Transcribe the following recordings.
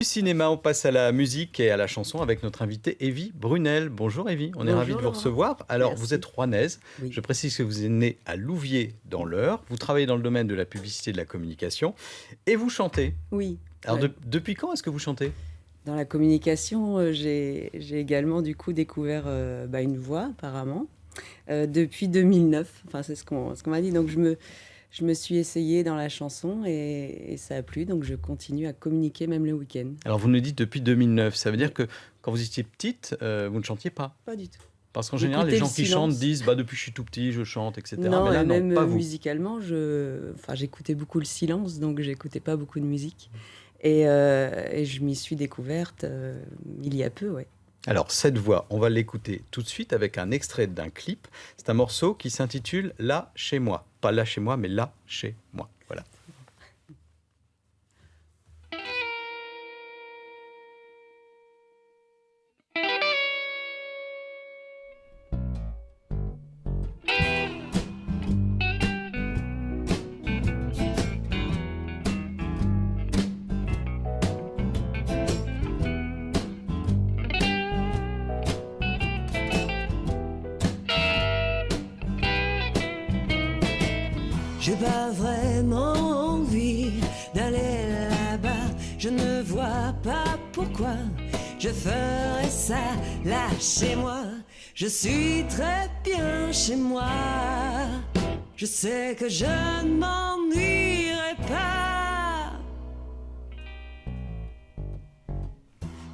cinéma, on passe à la musique et à la chanson avec notre invitée Evie Brunel. Bonjour Evie, on est Bonjour ravis de vous Laurent. recevoir. Alors, Merci. vous êtes rouennaise. Oui. Je précise que vous êtes née à Louviers dans l'Eure. Vous travaillez dans le domaine de la publicité et de la communication et vous chantez. Oui. Alors, Ouais. depuis quand est-ce que vous chantez? Dans la communication, j'ai également du coup découvert une voix apparemment depuis 2009. Enfin, c'est ce qu'on m'a dit. Donc je me suis essayée dans la chanson et ça a plu. Donc je continue à communiquer même le week-end. Alors, vous nous dites depuis 2009. Ça veut dire que quand vous étiez petite, vous ne chantiez pas? Pas du tout. Parce qu'en général, les J'écoutais gens le qui chantent silence. disent depuis que je suis tout petit, je chante, etc. Non, Mais là, et non, même pas vous. musicalement, j'écoutais beaucoup le silence, donc j'écoutais pas beaucoup de musique. Et je m'y suis découverte il y a peu, ouais. Alors, cette voix, on va l'écouter tout de suite avec un extrait d'un clip. C'est un morceau qui s'intitule Là, chez moi. Pas là, chez moi, mais là, chez moi. Voilà. J'ai pas vraiment envie d'aller là-bas. Je ne vois pas pourquoi je ferais ça là chez moi. Je suis très bien chez moi. Je sais que je ne m'ennuierai pas.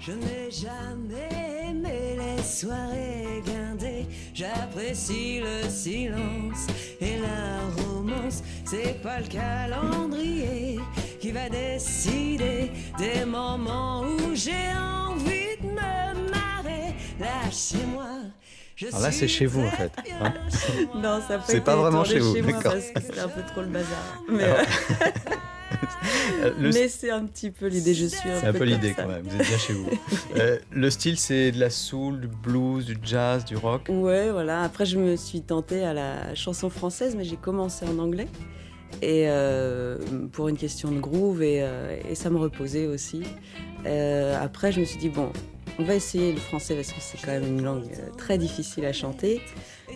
Je n'ai jamais aimé les soirées guindées. J'apprécie le silence et la romance. C'est pas le calendrier qui va décider des moments où j'ai envie de me marrer. Là chez moi. Alors là, c'est chez vous, en fait, hein. Non, ça peut C'est pas vraiment chez vous, moi d'accord. parce que c'était un peu trop le bazar. Mais, Alors, mais c'est un petit peu l'idée. Je suis c'est un peu comme l'idée ça. quand même, vous êtes bien chez vous. Le style, c'est de la soul, du blues, du jazz, du rock. Ouais, voilà. Après, je me suis tentée à la chanson française, mais j'ai commencé en anglais. Et pour une question de groove, et ça me reposait aussi. Après, je me suis dit, bon, on va essayer le français parce que c'est quand même une langue très difficile à chanter.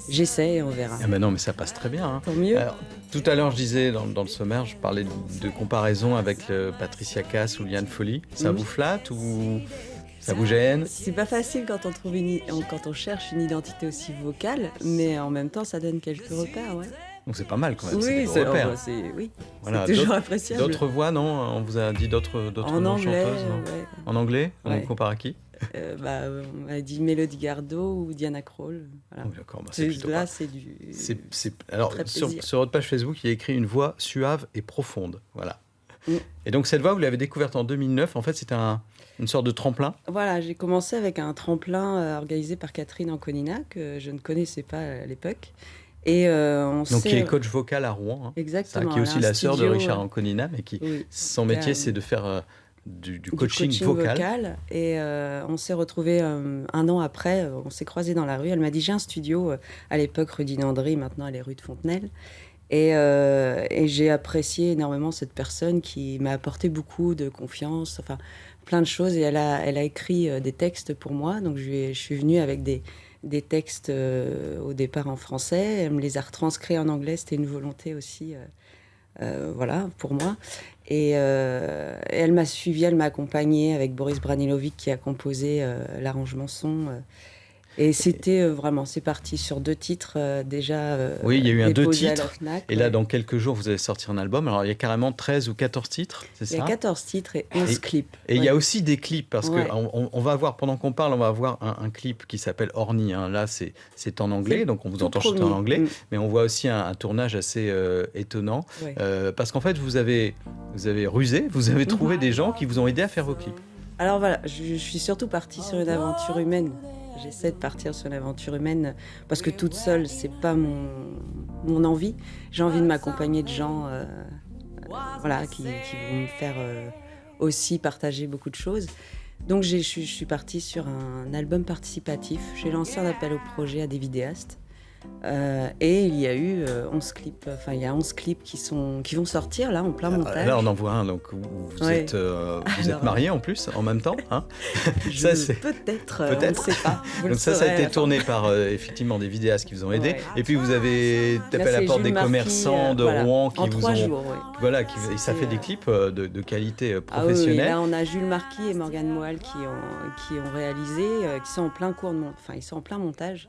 J'essaie et on verra. Ah ben non, mais ça passe très bien, hein. Tant mieux. Alors, tout à l'heure, je disais dans le sommaire, je parlais de comparaison avec Patricia Cass ou Liane Folly. Ça vous flatte ou ça vous gêne? C'est pas facile quand on trouve quand on cherche une identité aussi vocale, mais en même temps, ça donne quelques repères, ouais. Donc c'est pas mal quand même, c'est Oui, des gros repères. oui, Voilà, c'est toujours d'autres- appréciable. D'autres voix, non? On vous a dit d'autres En noms anglais, chanteuses, non? ouais. En anglais? On Ouais. vous compare à qui? On m'a dit Mélodie Gardot ou Diana Krall. Voilà. Oh, d'accord, bah, c'est plutôt Là, pas- c'est du. Alors, très sur plaisir. votre page Facebook, il y a écrit une voix suave et profonde. Voilà. Mm. Et donc, cette voix, vous l'avez découverte en 2009. En fait, c'était une sorte de tremplin. Voilà, j'ai commencé avec un tremplin organisé par Catherine Anconina, que je ne connaissais pas à l'époque. Et on Donc, qui s'est. est coach vocal à Rouen. Hein. Ça, Exactement. qui est aussi elle a un la sœur de studio, Richard Anconina, mais qui, oui, son métier, qui a, c'est de faire du du coaching vocal. Et on s'est retrouvés un an après, on s'est croisés dans la rue. Elle m'a dit, j'ai un studio, à l'époque rue Dinandry, maintenant elle est rue de Fontenelle. Et j'ai apprécié énormément cette personne qui m'a apporté beaucoup de confiance, enfin plein de choses. Et elle a écrit des textes pour moi. Donc je suis venue avec des textes au départ en français. Elle me les a retranscrits en anglais. C'était une volonté aussi, voilà, pour moi. Et elle m'a suivie, elle m'a accompagnée avec Boris Branilovic qui a composé l'arrangement son. Et c'était vraiment, c'est parti sur 2 titres déjà Oui, il y a eu un 2 déposés à la titres. Fnac, Et là, ouais. dans quelques jours, vous allez sortir un album. Alors, il y a carrément 13 ou 14 titres, c'est Il y ça? a 14 titres et 11 clips. Et il y a Ouais. aussi des clips, parce Ouais. que on va voir, pendant qu'on parle, on va voir un clip qui s'appelle Orny. Hein. Là, c'est en anglais, C'est donc on vous tout entend chanter en premier. anglais. Mm. Mais on voit aussi un tournage assez étonnant. Ouais. Parce qu'en fait, vous avez rusé, vous avez trouvé des gens qui vous ont aidé à faire vos clips. Alors voilà, je suis surtout partie sur une aventure humaine. J'essaie de partir sur une aventure humaine parce que toute seule, c'est pas mon envie. J'ai envie de m'accompagner de gens voilà, qui vont me faire aussi partager beaucoup de choses. Donc je suis partie sur un album participatif. J'ai lancé un appel au projet à des vidéastes Et il y a eu 11 clips, enfin il y a 11 clips qui vont sortir là en plein montage. Là, on en voit un, donc vous Ouais. êtes Alors, mariés en plus, en même temps, hein? Peut-être, Peut-être. on ne sait pas. Vous le Donc ça a saurez à été la fin. tourné par effectivement des vidéastes qui vous ont aidé. Ouais. Et puis vous avez tapé Là, à la c'est porte Jules des Marquis, commerçants de voilà, Rouen qui en vous 3 ont... jours, ouais. Voilà, ça fait C'est, des clips de qualité Ah oui, oui, professionnelle. là on a Jules Marquis et Morgane Moal qui ont réalisé, qui sont en plein ils sont en plein montage.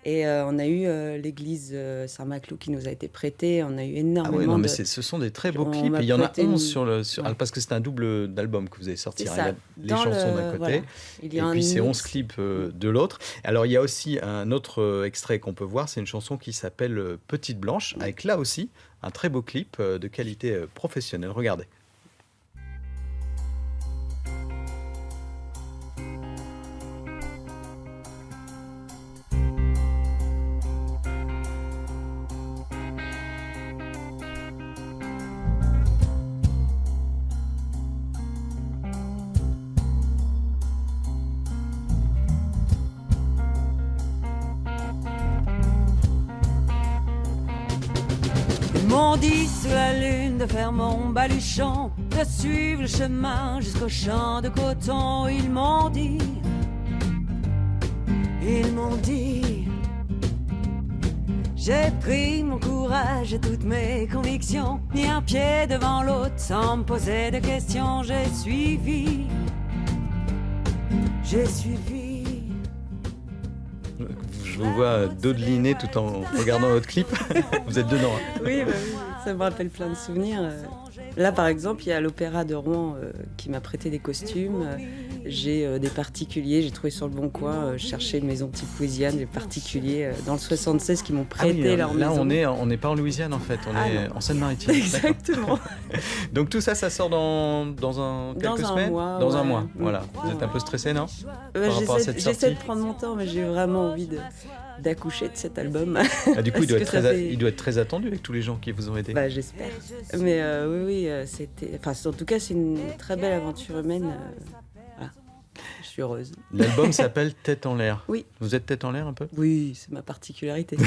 Et on a eu l'église Saint-Maclou qui nous a été prêtée. On a eu Ah oui, énormément non, mais de... ce sont des très beaux On clips. m'a Et il y en a prêté 11 sur... Ouais. parce que c'est un double d'album que vous allez sortir. C'est Il y a ça. les Dans chansons d'un côté. voilà. Il y Et a un puis c'est mix. 11 clips de l'autre. Alors il y a aussi un autre extrait qu'on peut voir, c'est une chanson qui s'appelle Petite Blanche, avec là aussi un très beau clip de qualité professionnelle. Regardez. Ils m'ont dit sous la lune de faire mon baluchon, de suivre le chemin jusqu'au champ de coton. Ils m'ont dit, j'ai pris mon courage et toutes mes convictions, mis un pied devant l'autre sans me poser de questions. J'ai suivi. Je vous vois dodeliner tout en regardant votre clip. Vous êtes dedans. Hein. Oui, bah oui, ça me rappelle plein de souvenirs. Là, par exemple, il y a l'Opéra de Rouen qui m'a prêté des costumes. J'ai des particuliers, j'ai trouvé sur le Bon Coin, je cherchais une maison type Louisiane, des particuliers dans le 76 qui m'ont prêté leur là, maison. on n'est pas en Louisiane en fait, on est non. en Seine-Maritime. Exactement. Donc tout ça, ça sort dans quelques semaines. Mois. Dans un Ouais. mois, voilà. Vous êtes un peu stressé, non? Ouais, Par rapport à cette j'essaie sortie. de prendre mon temps, mais j'ai vraiment envie d'accoucher de cet album. Ah, du coup, Parce il doit, que être ça très, fait- il doit être très attendu avec tous les gens qui vous ont aidé. Bah, j'espère. Mais oui, c'était. Enfin, en tout cas, c'est une très belle aventure humaine. Voilà. Je suis heureuse. L'album s'appelle Tête en l'air. Oui. Vous êtes tête en l'air un peu? Oui, c'est ma particularité.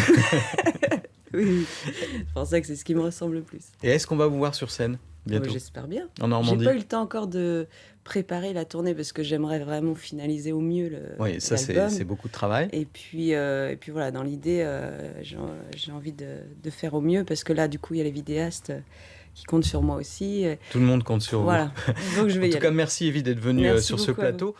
Oui, c'est pour ça que c'est ce qui me ressemble le plus. Et est-ce qu'on va vous voir sur scène bientôt? J'espère bien. En J'ai Normandie? pas eu le temps encore de préparer la tournée parce que j'aimerais vraiment finaliser au mieux Oui, ça l'album. c'est beaucoup de travail. Et puis voilà, dans l'idée, j'ai envie de faire au mieux parce que là, du coup, il y a les vidéastes qui comptent sur moi aussi. Tout le monde compte sur vous. Voilà, donc je vais En y tout aller. cas, merci Evie d'être venue Merci sur ce beaucoup à vous. plateau.